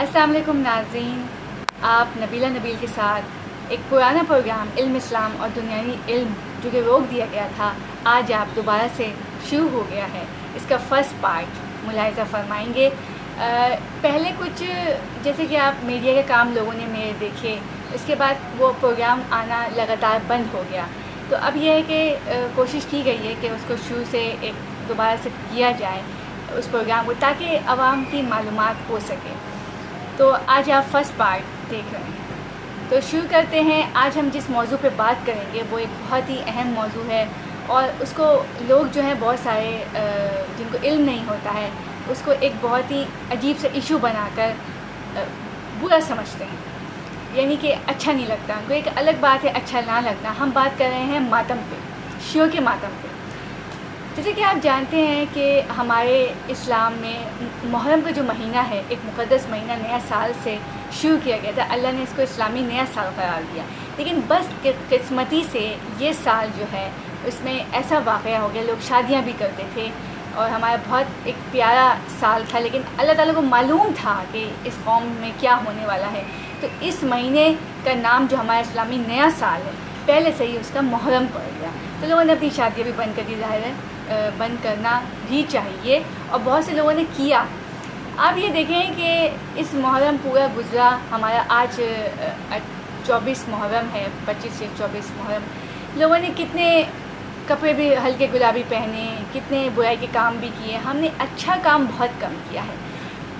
السلام علیکم ناظرین، آپ نبیلہ نبیل کے ساتھ ایک پرانا پروگرام علم اسلام اور دنیاوی علم جو کہ روک دیا گیا تھا، آج آپ دوبارہ سے شروع ہو گیا ہے۔ اس کا فرسٹ پارٹ ملاحظہ فرمائیں گے۔ پہلے کچھ جیسے کہ آپ میڈیا کے کام لوگوں نے میرے دیکھے، اس کے بعد وہ پروگرام آنا لگاتار بند ہو گیا، تو اب یہ ہے کہ کوشش کی گئی ہے کہ اس کو شروع سے ایک دوبارہ سے کیا جائے اس پروگرام کو، تاکہ عوام کی معلومات ہو سکے۔ تو آج آپ فرسٹ پارٹ دیکھ رہے ہیں، تو شروع کرتے ہیں۔ آج ہم جس موضوع پہ بات کریں گے وہ ایک بہت ہی اہم موضوع ہے، اور اس کو لوگ جو ہیں بہت سارے جن کو علم نہیں ہوتا ہے اس کو ایک بہت ہی عجیب سا ایشو بنا کر برا سمجھتے ہیں، یعنی کہ اچھا نہیں لگتا ان کو۔ ایک الگ بات ہے اچھا نہ لگنا، ہم بات کر رہے ہیں ماتم پہ، شیعوں کے ماتم پہ۔ جیسے کہ آپ جانتے ہیں کہ ہمارے اسلام میں محرم کا جو مہینہ ہے، ایک مقدس مہینہ نیا سال سے شروع کیا گیا تھا، اللہ نے اس کو اسلامی نیا سال قرار دیا، لیکن بس قسمتی سے یہ سال جو ہے اس میں ایسا واقعہ ہو گیا، لوگ شادیاں بھی کرتے تھے اور ہمارا بہت ایک پیارا سال تھا، لیکن اللہ تعالیٰ کو معلوم تھا کہ اس قوم میں کیا ہونے والا ہے، تو اس مہینے کا نام جو ہمارا اسلامی نیا سال ہے پہلے سے ہی اس کا محرم پڑ گیا، تو لوگوں نے اپنی شادیاں بھی بند کر دی، ظاہر ہے بند کرنا بھی چاہیے، اور بہت سے لوگوں نے کیا۔ آپ یہ دیکھیں کہ اس محرم پورا گزرا، ہمارا آج 24 محرم ہے، 25 یا 24 محرم، لوگوں نے کتنے کپڑے بھی ہلکے گلابی پہنے، کتنے برائی کے کام بھی کیے، ہم نے اچھا کام بہت کم کیا ہے۔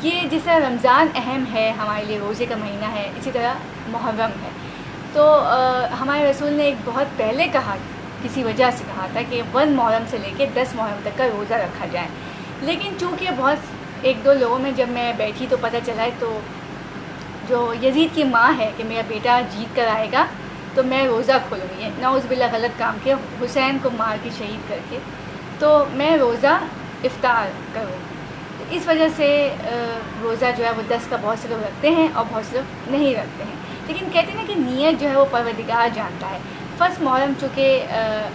یہ جس طرح رمضان اہم ہے ہمارے لیے، روزے کا مہینہ ہے، اسی طرح محرم ہے۔ تو ہمارے رسول نے ایک بہت پہلے کہا، کسی وجہ سے کہا تھا کہ 1 محرم سے لے کے 10 محرم تک کا روزہ رکھا جائے، لیکن چونکہ بہت ایک دو لوگوں میں جب میں بیٹھی تو پتہ چلا ہے، تو جو یزید کی ماں ہے کہ میرا بیٹا جیت کر آئے گا تو میں روزہ کھولوں گی، نعوذ باللہ غلط کام کیا، حسین کو مار کے شہید کر کے، تو میں روزہ افطار کروں گی۔ تو اس وجہ سے روزہ جو ہے وہ 10 کا بہت سے لوگ رکھتے ہیں اور بہت سے لوگ نہیں رکھتے ہیں، لیکن کہتے ہیں کہ نیت جو ہے وہ پروردگار جانتا ہے۔ فرسٹ محرم چونکہ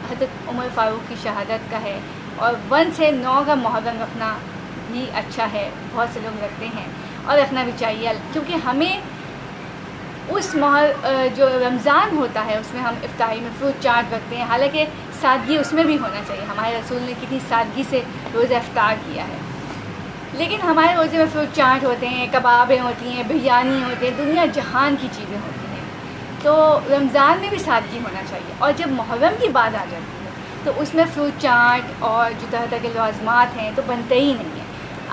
حضرت عمر فاروق کی شہادت کا ہے، اور 1 سے 9 کا محرم رکھنا بھی اچھا ہے، بہت سے لوگ رکھتے ہیں اور رکھنا بھی چاہیے، کیونکہ ہمیں اس جو رمضان ہوتا ہے اس میں ہم افطاری میں فروٹ چاٹ رکھتے ہیں، حالانکہ سادگی اس میں بھی ہونا چاہیے، ہمارے رسول نے کتنی سادگی سے روزہ افطار کیا ہے، لیکن ہمارے روزے میں فروٹ چاٹ ہوتے ہیں، کبابیں ہوتی ہیں، بریانی ہوتی ہیں، دنیا جہان کی چیزیں ہوتی ہیں، تو رمضان میں بھی سادگی ہونا چاہیے۔ اور جب محرم کی بات آ جاتی ہے تو اس میں فروٹ چاٹ اور جو طرح طرح کے لوازمات ہیں تو بنتے ہی نہیں ہیں۔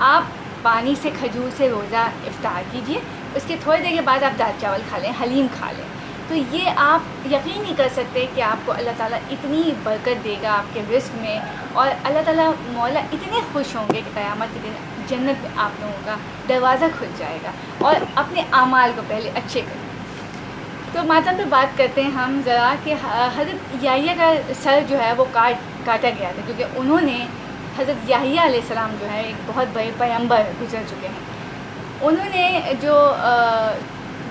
آپ پانی سے، کھجور سے روزہ افطار کیجئے، اس کے تھوڑی دیر کے بعد آپ دال چاول کھا لیں، حلیم کھا لیں، تو یہ آپ یقین نہیں کر سکتے کہ آپ کو اللہ تعالیٰ اتنی برکت دے گا آپ کے رزق میں، اور اللہ تعالیٰ مولا اتنے خوش ہوں گے کہ قیامت کے دن جنت میں آپ لوگوں کا دروازہ کھل جائے گا، اور اپنے اعمال کو پہلے اچھے کریں۔ تو ماتم پہ بات کرتے ہیں ہم ذرا کہ حضرت یحییٰ کا سر جو ہے وہ کاٹا گیا تھا، کیونکہ انہوں نے حضرت یحییٰ علیہ السلام جو ہے ایک بہت بڑے پیغمبر گزر چکے ہیں، انہوں نے جو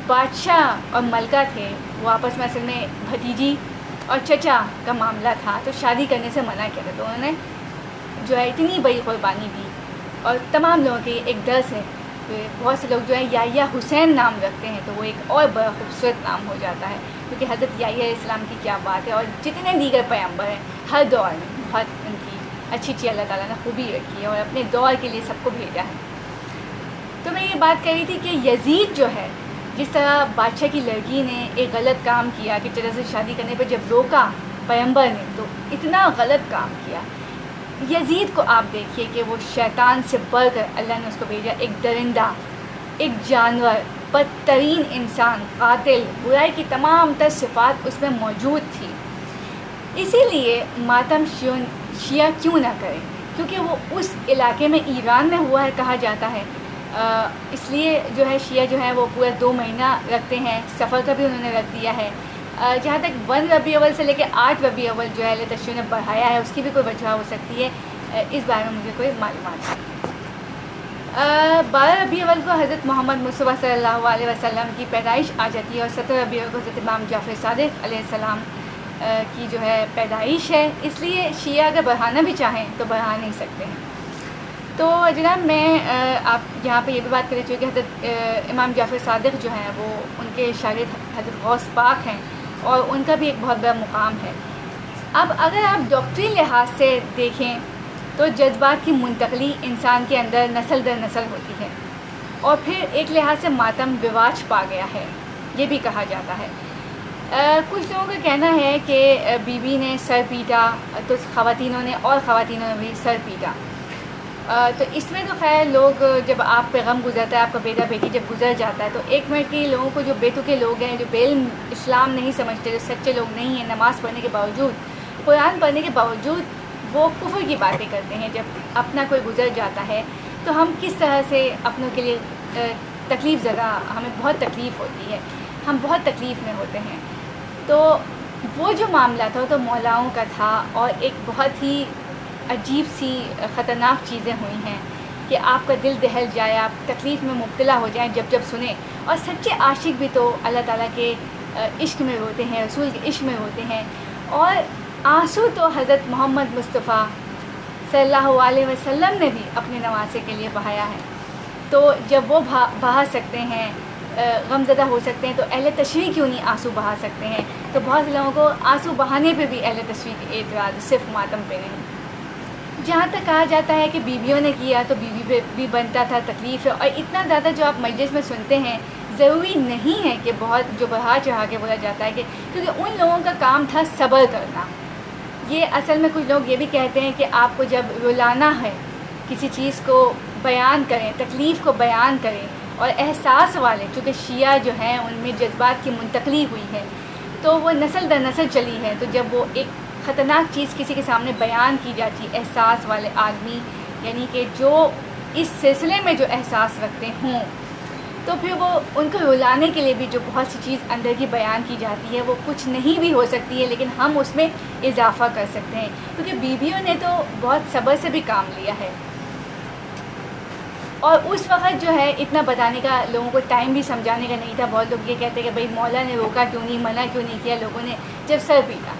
بادشاہ اور ملکہ تھے وہ آپس میں اصل میں بھتیجی اور چچا کا معاملہ تھا، تو شادی کرنے سے منع کیا تھا، تو انہوں نے جو ہے اتنی بڑی قربانی دی، اور تمام لوگوں کے ایک درس ہے، بہت سے لوگ جو ہے یحییٰ حسین نام رکھتے ہیں تو وہ ایک اور بڑا خوبصورت نام ہو جاتا ہے، کیونکہ حضرت یحییٰ علیہ السلام کی کیا بات ہے، اور جتنے دیگر پیغمبر ہیں ہر دور میں بہت ان کی اچھی اچھی اللہ تعالیٰ نے خوبی رکھی ہے اور اپنے دور کے لیے سب کو بھیجا ہے۔ تو میں یہ بات کر رہی تھی کہ یزید جو ہے، جس طرح بادشاہ کی لڑکی نے ایک غلط کام کیا کہ چچا سے شادی کرنے پہ جب روکا پیغمبر نے تو اتنا غلط کام کیا، یزید کو آپ دیکھیے کہ وہ شیطان سے بڑھ کر اللہ نے اس کو بھیجا، ایک درندہ، ایک جانور، بدترین انسان، قاتل، برائی کی تمام تر صفات اس میں موجود تھی۔ اسی لیے ماتم شیعہ کیوں نہ کریں، کیونکہ وہ اس علاقے میں ایران میں ہوا ہے کہا جاتا ہے، اس لیے جو ہے شیعہ جو ہے وہ پورا 2 مہینہ رکھتے ہیں، سفر کا بھی انہوں نے رکھ دیا ہے۔ جہاں تک 1 ربیع اول سے لے کے 8 ربیع اول جو ہے تشیع نے بڑھایا ہے، اس کی بھی کوئی وجہ ہو سکتی ہے، اس بارے میں مجھے کوئی معلومات نہیں۔ 12 ربیع اول کو حضرت محمد مصطفیٰ صلی اللہ علیہ وسلم کی پیدائش آ جاتی ہے، اور 17 ربیع اول کو حضرت امام جعفر صادق علیہ السلام کی جو ہے پیدائش ہے، اس لیے شیعہ اگر بڑھانا بھی چاہیں تو بڑھا نہیں سکتے ہیں۔ تو جناب میں آپ یہاں پہ یہ بھی بات کرنا چاہیے کہ حضرت امام جعفر صادق جو ہیں وہ ان کے شاگرد حضرت غوث پاک ہیں اور ان کا بھی ایک بہت بڑا مقام ہے. اب اگر آپ ڈاکٹری لحاظ سے دیکھیں تو جذبات کی منتقلی انسان کے اندر نسل در نسل ہوتی ہے، اور پھر ایک لحاظ سے ماتم رواج پا گیا ہے، یہ بھی کہا جاتا ہے. کچھ لوگوں کا کہنا ہے کہ بیوی نے سر پیٹا تو خواتینوں نے بھی سر پیٹا. تو اس میں تو خیر لوگ جب آپ پہ غم گزرتا ہے، آپ کا بیٹا بیٹی جب گزر جاتا ہے تو ایک منٹ کے لوگوں کو جو بےتکے لوگ ہیں، جو بے علم اسلام نہیں سمجھتے، جو سچے لوگ نہیں ہیں، نماز پڑھنے کے باوجود، قرآن پڑھنے کے باوجود وہ کفر کی باتیں کرتے ہیں. جب اپنا کوئی گزر جاتا ہے تو ہم کس طرح سے اپنوں کے لیے تکلیف زدہ، ہمیں بہت تکلیف ہوتی ہے، ہم بہت تکلیف میں ہوتے ہیں. تو وہ جو معاملہ تھا وہ تو مولاؤں کا تھا، اور ایک بہت ہی عجیب سی خطرناک چیزیں ہوئی ہیں کہ آپ کا دل دہل جائے، آپ تکلیف میں مبتلا ہو جائیں جب سنیں. اور سچے عاشق بھی تو اللہ تعالیٰ کے عشق میں ہوتے ہیں، رسول کے عشق میں ہوتے ہیں، اور آنسو تو حضرت محمد مصطفیٰ صلی اللہ علیہ وسلم نے بھی اپنے نواسے کے لیے بہایا ہے. تو جب وہ بہا سکتے ہیں، غمزدہ ہو سکتے ہیں، تو اہل تشریح کیوں نہیں آنسو بہا سکتے ہیں؟ تو بہت سے لوگوں کو آنسو بہانے پہ بھی اہل تشریح کے اعتراض، صرف ماتم پہ نہیں. جہاں تک کہا جاتا ہے کہ بیویوں نے کیا تو بیوی پہ بھی بنتا تھا تکلیف ہے، اور اتنا زیادہ جو آپ مجلس میں سنتے ہیں ضروری نہیں ہے کہ بہت جو بڑھا چڑھا کے بولا جاتا ہے، کہ کیونکہ ان لوگوں کا کام تھا صبر کرنا. یہ اصل میں کچھ لوگ یہ بھی کہتے ہیں کہ آپ کو جب رلانا ہے، کسی چیز کو بیان کریں، تکلیف کو بیان کریں، اور احساس والے، چونکہ شیعہ جو ہیں ان میں جذبات کی منتقلی ہوئی ہے تو وہ نسل در نسل چلی ہے. تو جب وہ ایک خطرناک چیز کسی کے سامنے بیان کی جاتی، احساس والے آدمی، یعنی کہ جو اس سلسلے میں جو احساس رکھتے ہوں، تو پھر وہ ان کو رلانے کے لیے بھی جو بہت سی چیز اندر کی بیان کی جاتی ہے وہ کچھ نہیں بھی ہو سکتی ہے، لیکن ہم اس میں اضافہ کر سکتے ہیں، کیونکہ بیویوں نے تو بہت صبر سے بھی کام لیا ہے. اور اس وقت جو ہے اتنا بتانے کا لوگوں کو ٹائم بھی سمجھانے کا نہیں تھا. بہت لوگ یہ کہتے ہیں کہ بھئی مولا نے روکا کیوں نہیں، منع کیوں نہیں کیا لوگوں نے جب سر پیٹا.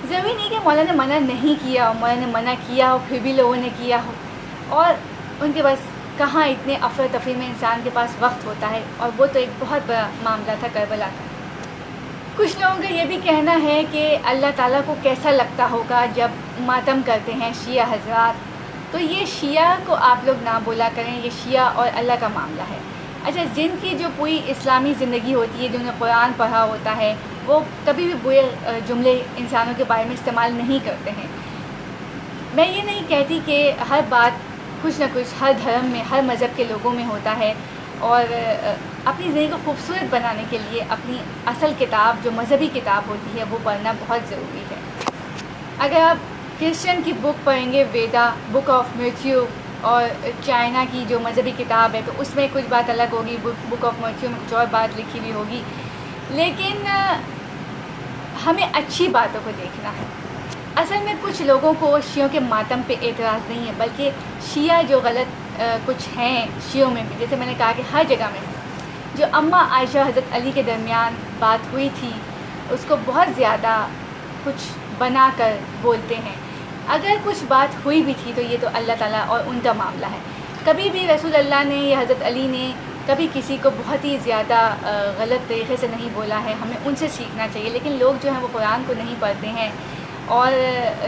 ضروری نہیں کہ مولا نے منع نہیں کیا ہو، مولا نے منع کیا ہو پھر بھی لوگوں نے کیا ہو، اور ان کے بس کہاں اتنے افراتفری میں انسان کے پاس وقت ہوتا ہے. اور وہ تو ایک بہت بڑا معاملہ تھا کربلا کا. کچھ لوگوں کا یہ بھی کہنا ہے کہ اللہ تعالیٰ کو کیسا لگتا ہوگا جب ماتم کرتے ہیں شیعہ حضرات. تو یہ شیعہ کو آپ لوگ نہ بولا کریں، یہ شیعہ اور اللہ کا معاملہ ہے. اچھا، جن کی جو پوری اسلامی زندگی ہوتی ہے، جنہوں نے قرآن پڑھا ہوتا ہے، وہ کبھی بھی برے جملے انسانوں کے بارے میں استعمال نہیں کرتے ہیں. میں یہ نہیں کہتی کہ ہر بات کچھ نہ کچھ ہر دھرم میں، ہر مذہب کے لوگوں میں ہوتا ہے، اور اپنی زندگی کو خوبصورت بنانے کے لیے اپنی اصل کتاب جو مذہبی کتاب ہوتی ہے وہ پڑھنا بہت ضروری ہے. اگر آپ کرسچن کی بک پڑھیں گے، ویدا، بک آف میتھیو، اور چائنا کی جو مذہبی کتاب ہے، تو اس میں کچھ بات الگ ہوگی، بک آف میتھیو میں کچھ اور بات لکھی ہوئی ہوگی. لیکن ہمیں اچھی باتوں کو دیکھنا ہے. اصل میں کچھ لوگوں کو شیعوں کے ماتم پہ اعتراض نہیں ہے، بلکہ شیعہ جو غلط کچھ ہیں شیعوں میں بھی، جیسے میں نے کہا کہ ہر جگہ میں جو اماں عائشہ حضرت علی کے درمیان بات ہوئی تھی اس کو بہت زیادہ کچھ بنا کر بولتے ہیں. اگر کچھ بات ہوئی بھی تھی تو یہ تو اللہ تعالیٰ اور ان کا معاملہ ہے. کبھی بھی رسول اللہ نے یا حضرت علی نے کبھی کسی کو بہت ہی زیادہ غلط طریقے سے نہیں بولا ہے، ہمیں ان سے سیکھنا چاہیے. لیکن لوگ جو ہیں وہ قرآن کو نہیں پڑھتے ہیں اور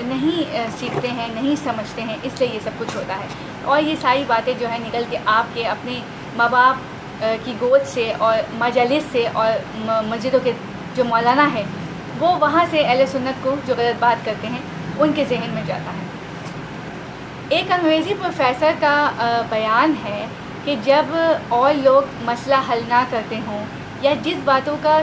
نہیں سیکھتے ہیں، نہیں سمجھتے ہیں، اس لیے یہ سب کچھ ہوتا ہے. اور یہ ساری باتیں جو ہیں نکل کے آپ کے اپنے ماں باپ کی گود سے اور مجالس سے اور مسجدوں کے جو مولانا ہے وہ وہاں سے اہل سنت کو جو غلط بات کرتے ہیں ان کے ذہن میں جاتا ہے. ایک انگریزی پروفیسر کا بیان ہے کہ جب اور لوگ مسئلہ حل نہ کرتے ہوں یا جس باتوں کا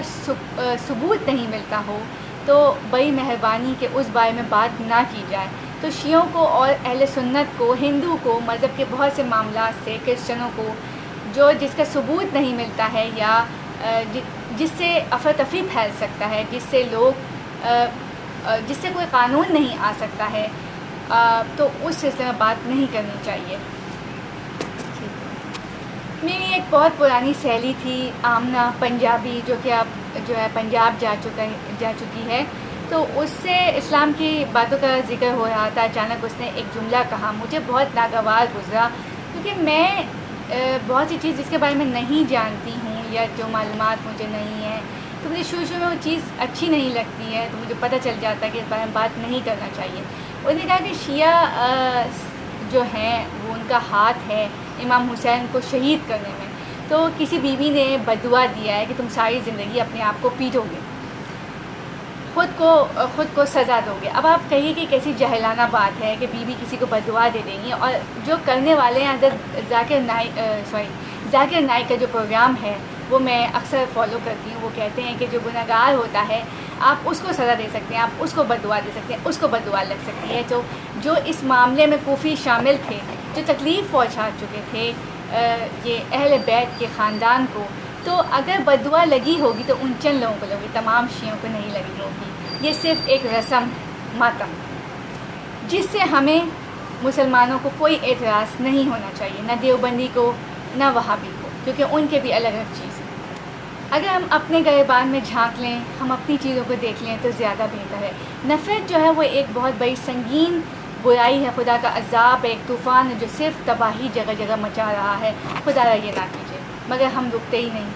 ثبوت نہیں ملتا ہو تو بڑی مہربانی کہ اس بارے میں بات نہ کی جائے. تو شیعوں کو اور اہل سنت کو، ہندو کو، مذہب کے بہت سے معاملات سے، کرسچنوں کو جس کا ثبوت نہیں ملتا ہے یا جس سے افراتفری پھیل سکتا ہے، جس سے کوئی قانون نہیں آ سکتا ہے، تو اس سلسلے میں بات نہیں کرنی چاہیے. میری ایک بہت پرانی سہیلی تھی آمنہ پنجابی، جو کہ اب جو ہے پنجاب جا چکی ہے. تو اس سے اسلام کی باتوں کا ذکر ہو رہا تھا. اچانک اس نے ایک جملہ کہا، مجھے بہت ناگوار گزرا. کیونکہ میں بہت سی چیز جس کے بارے میں نہیں جانتی ہوں یا جو معلومات مجھے نہیں ہیں تو مجھے شروع میں وہ چیز اچھی نہیں لگتی ہے، تو مجھے پتہ چل جاتا ہے کہ اس بارے میں بات نہیں کرنا چاہیے۔ انہوں نے کہا کہ شیعہ جو ہیں وہ ان کا ہاتھ ہے امام حسین کو شہید کرنے میں، تو کسی بیوی نے بددعا دیا ہے کہ تم ساری زندگی اپنے آپ کو پیٹو گے، خود کو سزا دو گے۔ اب آپ کہیے کہ کیسی جاہلانہ بات ہے کہ بیوی کسی کو بددعا دے دیں گی، اور جو کرنے والے ہیں حضرت ذاکر نائک کا جو پروگرام ہے وہ میں اکثر فالو کرتی ہوں۔ وہ کہتے ہیں کہ جو گناہ گار ہوتا ہے آپ اس کو سزا دے سکتے ہیں، آپ اس کو بددعا دے سکتے ہیں، اس کو بددعا لگ سکتی ہے۔ تو جو اس معاملے میں کوفی شامل تھے، جو تکلیف پہنچا چکے تھے یہ اہل بیت کے خاندان کو، تو اگر بددعا لگی ہوگی تو ان چند لوگوں کو لگی، تمام شیعوں کو نہیں لگی ہوگی۔ یہ صرف ایک رسم ماتم جس سے ہمیں مسلمانوں کو کوئی اعتراض نہیں ہونا چاہیے، نہ دیوبندی کو نہ وہابی کو، کیونکہ ان کے بھی الگ الگ چیز ہیں۔ اگر ہم اپنے گریبان میں جھانک لیں، ہم اپنی چیزوں کو دیکھ لیں تو زیادہ بہتر ہے۔ نفرت جو ہے وہ ایک بہت بڑی سنگین برائی ہے، خدا کا عذاب ہے، ایک طوفان ہے جو صرف تباہی جگہ جگہ مچا رہا ہے۔ خدا را یہ نہ کیجیے، مگر ہم رکتے ہی نہیں۔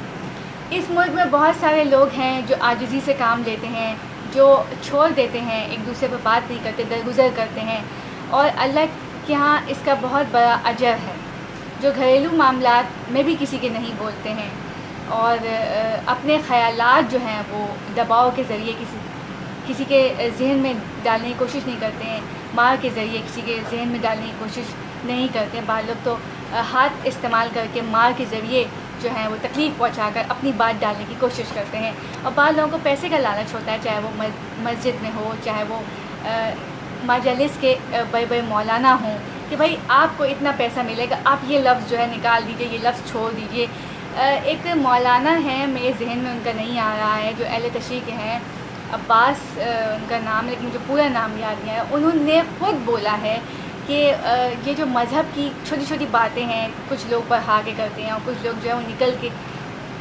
اس ملک میں بہت سارے لوگ ہیں جو عاجزی سے کام لیتے ہیں، جو چھوڑ دیتے ہیں، ایک دوسرے پہ بات نہیں کرتے، درگزر کرتے ہیں، اور اللہ کے ہاں اس کا بہت بڑا اجر ہے، جو گھریلو معاملات میں بھی کسی کے نہیں بولتے ہیں، اور اپنے خیالات جو ہیں وہ دباؤ کے ذریعے کسی کے ذہن میں ڈالنے کی کوشش نہیں کرتے ہیں، مار کے ذریعے کسی کے ذہن میں ڈالنے کی کوشش نہیں کرتے ہیں۔ بعض لوگ تو ہاتھ استعمال کر کے مار کے ذریعے جو ہیں وہ تکلیف پہنچا کر اپنی بات ڈالنے کی کوشش کرتے ہیں، اور بعض لوگوں کو پیسے کا لالچ ہوتا ہے، چاہے وہ مسجد میں ہو، چاہے وہ مجالس کے بڑے بڑے مولانا ہوں، کہ بھائی آپ کو اتنا پیسہ ملے گا، آپ یہ لفظ جو ہے نکال دیجئے، یہ لفظ چھوڑ دیجئے۔ ایک مولانا ہیں، میرے ذہن میں ان کا نہیں آ رہا ہے، جو اہل تشیع کے ہیں، عباس ان کا نام ہے، لیکن مجھے پورا نام یاد نہیں ہے۔ انہوں نے خود بولا ہے کہ یہ جو مذہب کی چھوٹی چھوٹی باتیں ہیں کچھ لوگ بڑھا کے کرتے ہیں، اور کچھ لوگ جو ہے وہ نکل کے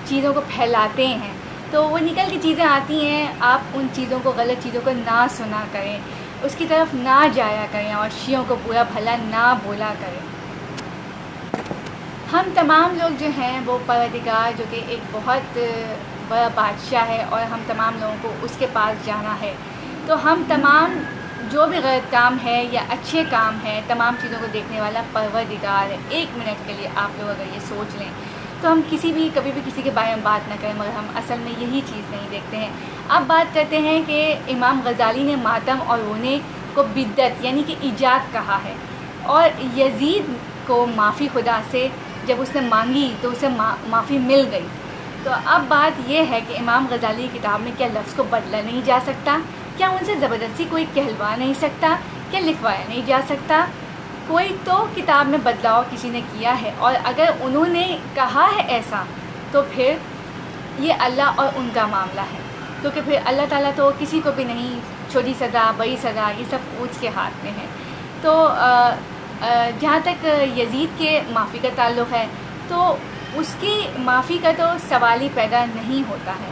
چیزوں کو پھیلاتے ہیں، تو وہ نکل کے چیزیں آتی ہیں، آپ ان چیزوں کو، غلط چیزوں کو نہ سنا کریں، اس کی طرف نہ جایا کریں، اور شیعوں کو برا بھلا نہ بولا کریں۔ ہم تمام لوگ جو ہیں وہ پروردگار جو کہ ایک بہت بڑا بادشاہ ہے، اور ہم تمام لوگوں کو اس کے پاس جانا ہے، تو ہم تمام جو بھی غلط کام ہے یا اچھے کام ہے، تمام چیزوں کو دیکھنے والا پروردگار ہے۔ ایک منٹ کے لیے آپ لوگ اگر یہ سوچ لیں تو ہم کبھی بھی کسی کے بارے میں بات نہ کریں، مگر ہم اصل میں یہی چیز نہیں دیکھتے ہیں۔ اب بات کرتے ہیں کہ امام غزالی نے ماتم اور رونے کو بدعت یعنی کہ ایجاد کہا ہے، اور یزید کو معافی خدا سے جب اس نے مانگی تو اسے معافی مل گئی۔ تو اب بات یہ ہے کہ امام غزالی کی کتاب میں کیا لفظ کو بدلا نہیں جا سکتا؟ کیا ان سے زبردستی کوئی کہلوا نہیں سکتا؟ کیا لکھوایا نہیں جا سکتا؟ کوئی تو کتاب میں بدلاؤ کسی نے کیا ہے، اور اگر انہوں نے کہا ہے ایسا تو پھر یہ اللہ اور ان کا معاملہ ہے، کیونکہ پھر اللہ تعالیٰ تو کسی کو بھی نہیں، چھوٹی سزا بڑی سزا یہ سب اس کے ہاتھ میں ہے۔ تو جہاں تک یزید کے معافی کا تعلق ہے تو اس کی معافی کا تو سوال ہی پیدا نہیں ہوتا ہے،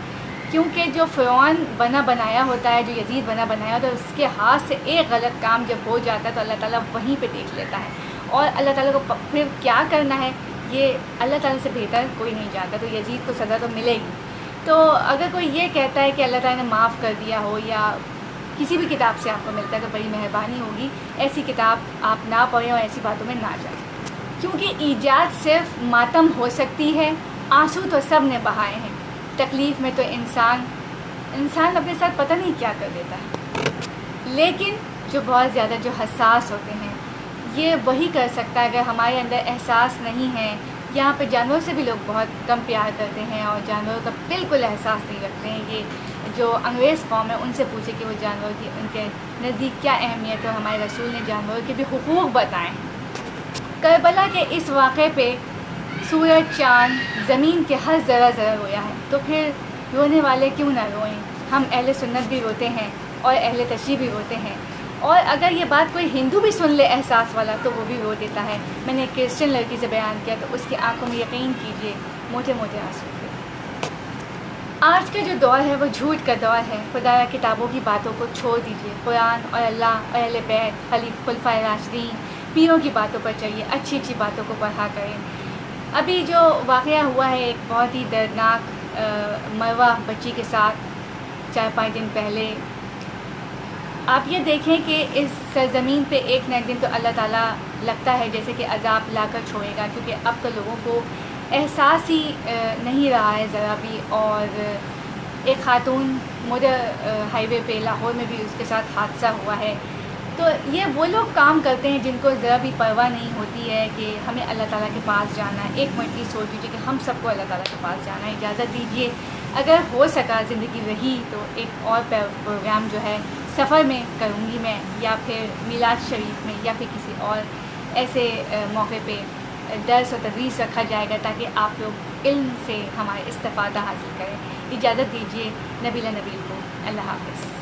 کیونکہ جو فرعون بنا بنایا ہوتا ہے، جو یزید بنا بنایا ہوتا ہے، اس کے ہاتھ سے ایک غلط کام جب ہو جاتا ہے تو اللہ تعالیٰ وہیں پہ دیکھ لیتا ہے، اور اللہ تعالیٰ کو پھر کیا کرنا ہے یہ اللہ تعالیٰ سے بہتر کوئی نہیں جانتا، تو یزید کو سزا تو ملے گی۔ تو اگر کوئی یہ کہتا ہے کہ اللہ تعالیٰ نے معاف کر دیا ہو، یا کسی بھی کتاب سے آپ کو ملتا ہے تو بڑی مہربانی ہوگی ایسی کتاب آپ نہ پڑھیں اور ایسی باتوں میں نہ جائیں، کیونکہ ایجاد صرف ماتم ہو سکتی ہے، آنسو تو سب نے بہائے ہیں، تکلیف میں تو انسان اپنے ساتھ پتہ نہیں کیا کر دیتا ہے، لیکن جو بہت زیادہ جو حساس ہوتے ہیں یہ وہی کر سکتا ہے۔ اگر ہمارے اندر احساس نہیں ہے، یہاں پہ جانوروں سے بھی لوگ بہت کم پیار کرتے ہیں اور جانوروں کا بالکل احساس نہیں رکھتے ہیں، یہ جو انگریز قوم ہے ان سے پوچھے کہ وہ جانوروں کی ان کے نزدیک کیا اہمیت ہے، اور ہمارے رسول نے جانوروں کے بھی حقوق بتائے ہیں۔ کربلا کے اس واقعے پہ سورج، چاند، زمین کے ہر ذرہ ذرہ رویا ہے، تو پھر رونے والے کیوں نہ روئیں؟ ہم اہل سنت بھی روتے ہیں اور اہل تشیع بھی روتے ہیں، اور اگر یہ بات کوئی ہندو بھی سن لے احساس والا تو وہ بھی رو دیتا ہے۔ میں نے ایک کرسچن لڑکی سے بیان کیا تو اس کی آنکھوں میں یقین کیجیے موٹے موٹے آنسو تھے۔ آج کا جو دور ہے وہ جھوٹ کا دور ہے، خدا کتابوں کی باتوں کو چھوڑ دیجیے، قرآن اور اللہ اور اہل بیت، خلفائے راشدین پیروں کی باتوں پر چلیے، اچھی اچھی باتوں کو پڑھا کریں۔ ابھی جو واقعہ ہوا ہے ایک بہت ہی دردناک مروا بچی کے ساتھ 4-5 دن پہلے، آپ یہ دیکھیں کہ اس سرزمین پہ ایک نہ ایک دن تو اللہ تعالیٰ لگتا ہے جیسے کہ عذاب لا کر چھوڑے گا، کیونکہ اب تو لوگوں کو احساس ہی نہیں رہا ہے ذرا بھی۔ اور ایک خاتون مدر ہائی وے پہ لاہور میں بھی اس کے ساتھ حادثہ ہوا ہے۔ تو یہ وہ لوگ کام کرتے ہیں جن کو ذرا بھی پرواہ نہیں ہوتی ہے کہ ہمیں اللہ تعالیٰ کے پاس جانا ہے۔ ایک منٹ کی سوچ لیجیے کہ ہم سب کو اللہ تعالیٰ کے پاس جانا ہے۔ اجازت دیجیے اگر ہو سکا زندگی رہی تو ایک اور پروگرام جو ہے سفر میں کروں گی میں، یا پھر میلاد شریف میں، یا پھر کسی اور ایسے موقع پہ درس و تدریس رکھا جائے گا تاکہ آپ لوگ علم سے ہمارے استفادہ حاصل کریں۔ اجازت دیجیے نبیلہ نبیل کو۔ اللہ حافظ۔